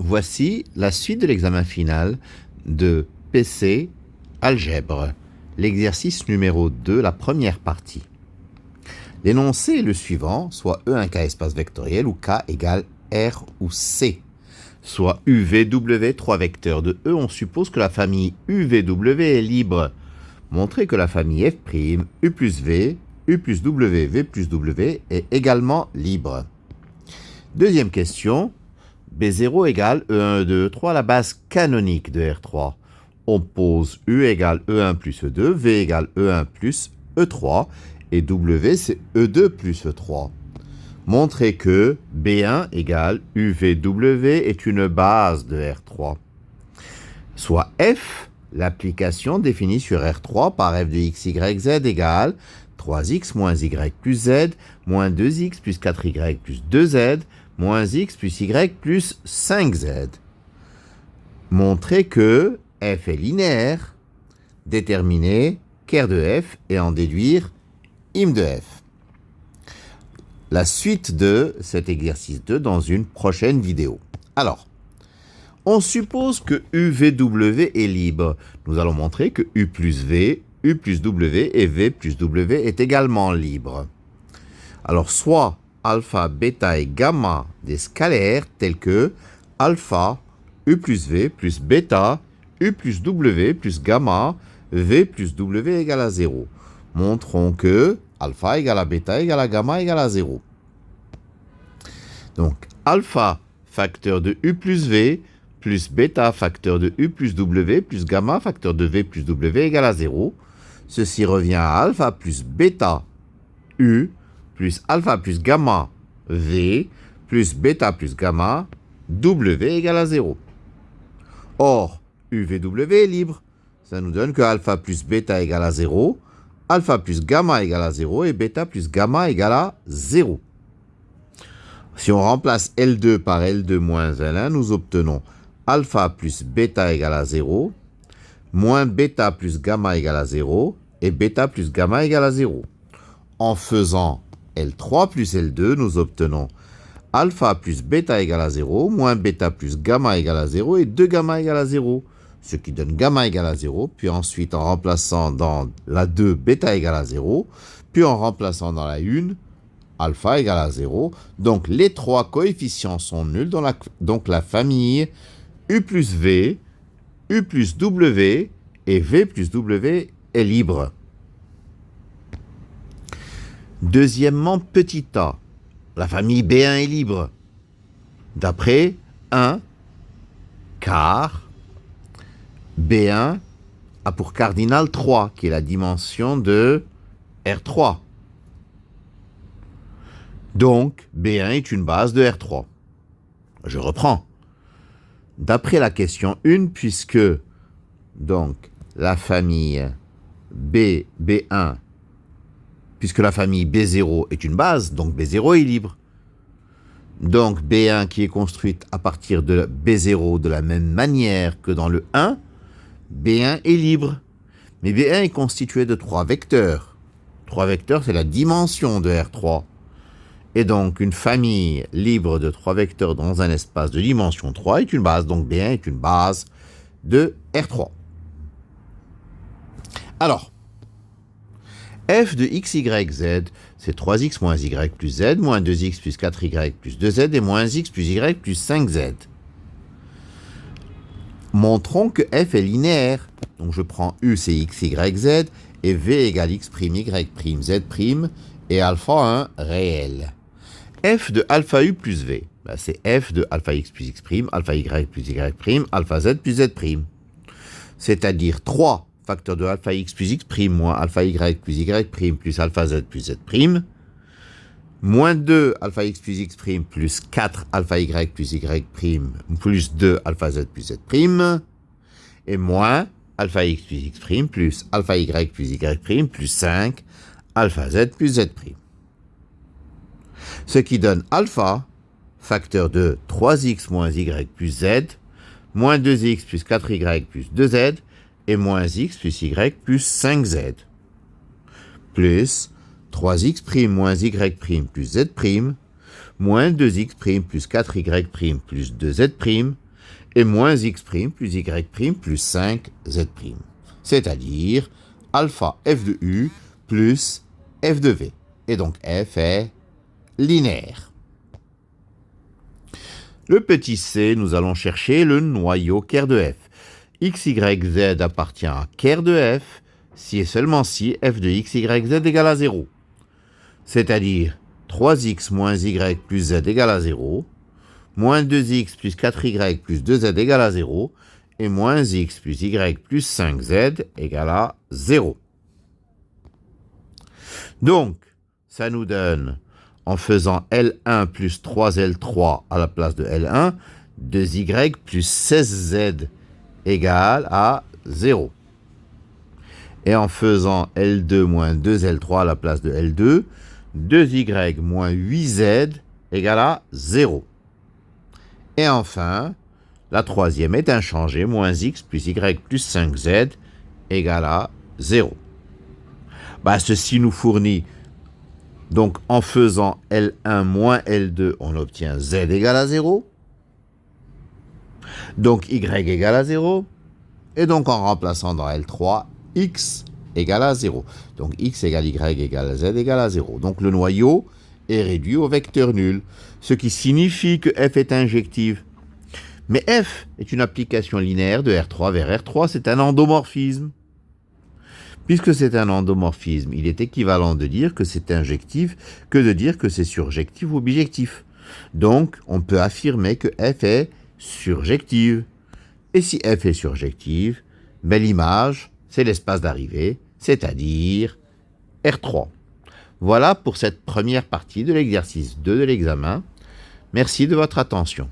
Voici la suite de l'examen final de PC Algèbre, l'exercice numéro 2, la première partie. L'énoncé est le suivant, soit E1K espace vectoriel ou K égale R ou C. Soit UVW, 3 vecteurs de E, on suppose que la famille UVW est libre. Montrez que la famille F', U plus V, U plus W, V plus W est également libre. Deuxième question, B0 égale E1, E2, E3, la base canonique de R3. On pose U égale E1 plus E2, V égale E1 plus E3, et W c'est E2 plus E3. Montrez que B1 égale UVW est une base de R3. Soit F, l'application définie sur R3 par f de x, y, z égale 3x moins y plus z, moins 2x plus 4y plus 2z, moins x plus y plus 5z. Montrez que f est linéaire, déterminer ker de f et en déduire im de f. La suite de cet exercice 2 dans une prochaine vidéo. Alors, on suppose que UVW est libre. Nous allons montrer que U plus V, U plus W et V plus W est également libre. Alors, soit alpha, bêta et gamma des scalaires tels que alpha, U plus V plus bêta, U plus W plus gamma, V plus W égale à 0. Montrons que alpha égale à bêta égale à gamma égale à 0. Donc, alpha facteur de U plus V plus bêta facteur de U plus W plus gamma facteur de V plus W égale à 0. Ceci revient à alpha plus bêta U plus alpha plus gamma V plus bêta plus gamma W égale à 0. Or, UVW est libre. Ça nous donne que alpha plus bêta égale à 0, alpha plus gamma égale à 0 et bêta plus gamma égale à 0. Si on remplace L2 par L2 moins L1, nous obtenons alpha plus bêta égale à 0, moins bêta plus gamma égale à 0, et bêta plus gamma égale à 0. En faisant L3 plus L2, nous obtenons alpha plus bêta égale à 0, moins bêta plus gamma égale à 0, et 2 gamma égale à 0. Ce qui donne gamma égale à 0, puis ensuite en remplaçant dans la 2, bêta égale à 0, puis en remplaçant dans la 1, alpha égale à 0. Donc les trois coefficients sont nuls, donc la famille U plus V, U plus W et V plus W est libre. Deuxièmement, petit a, la famille B1 est libre. D'après 1, car B1 a pour cardinal 3, qui est la dimension de R3. Donc, B1 est une base de R3. Je reprends. D'après la question 1, puisque donc la famille B1, puisque la famille B0 est une base, donc B0 est libre. Donc B1 qui est construite à partir de B0 de la même manière que dans le 1, B1 est libre. Mais B1 est constitué de 3 vecteurs. 3 vecteurs, c'est la dimension de R3. Et donc, une famille libre de 3 vecteurs dans un espace de dimension 3 est une base. Donc, B1 est une base de R3. Alors, f de x, y, z, c'est 3x moins y plus z, moins 2x plus 4y plus 2z et moins x plus y plus 5z. Montrons que f est linéaire. Donc, je prends u, c'est x, y, z, et v égale x', y', z', et alpha 1 réel. F de alpha u plus v, c'est f de alpha x plus x', alpha y plus y', alpha z plus z'. C'est-à-dire 3 facteurs de alpha x plus x', moins alpha y plus y', plus alpha z plus z', moins 2 alpha x plus x', plus 4 alpha y plus y', plus 2 alpha z plus z', et moins alpha x plus x', plus alpha y plus y', plus 5 alpha z plus z'. Ce qui donne alpha, facteur de 3x moins y plus z, moins 2x plus 4y plus 2z, et moins x plus y plus 5z, plus 3x' moins y' plus z', moins 2x' plus 4y' plus 2z', et moins x' plus y' plus 5z', c'est-à-dire alpha f de u plus f de v. Et donc f est linéaire. Le petit c, nous allons chercher le noyau ker de f. x, y, z appartient à ker de f si et seulement si f de x, y, z égale à 0. C'est-à-dire 3x moins y plus z égale à 0, moins 2x plus 4y plus 2z égale à 0, et moins x plus y plus 5z égale à 0. Donc, ça nous donne, en faisant L1 plus 3L3 à la place de L1, 2y plus 16z égale à 0. Et en faisant L2 moins 2L3 à la place de L2, 2y moins 8z égale à 0. Et enfin, la troisième est inchangée, moins x plus y plus 5z égale à 0. Ceci nous fournit, donc en faisant L1 moins L2, on obtient z égale à 0. Donc y égale à 0. Et donc en remplaçant dans L3, x égale à 0. Donc x égale y égale z égale à 0. Donc le noyau est réduit au vecteur nul, ce qui signifie que f est injective. Mais f est une application linéaire de R3 vers R3, c'est un endomorphisme. Puisque c'est un endomorphisme, il est équivalent de dire que c'est injectif que de dire que c'est surjectif ou bijectif. Donc, on peut affirmer que f est surjective. Et si f est surjective, l'image, c'est l'espace d'arrivée, c'est-à-dire R3. Voilà pour cette première partie de l'exercice 2 de l'examen. Merci de votre attention.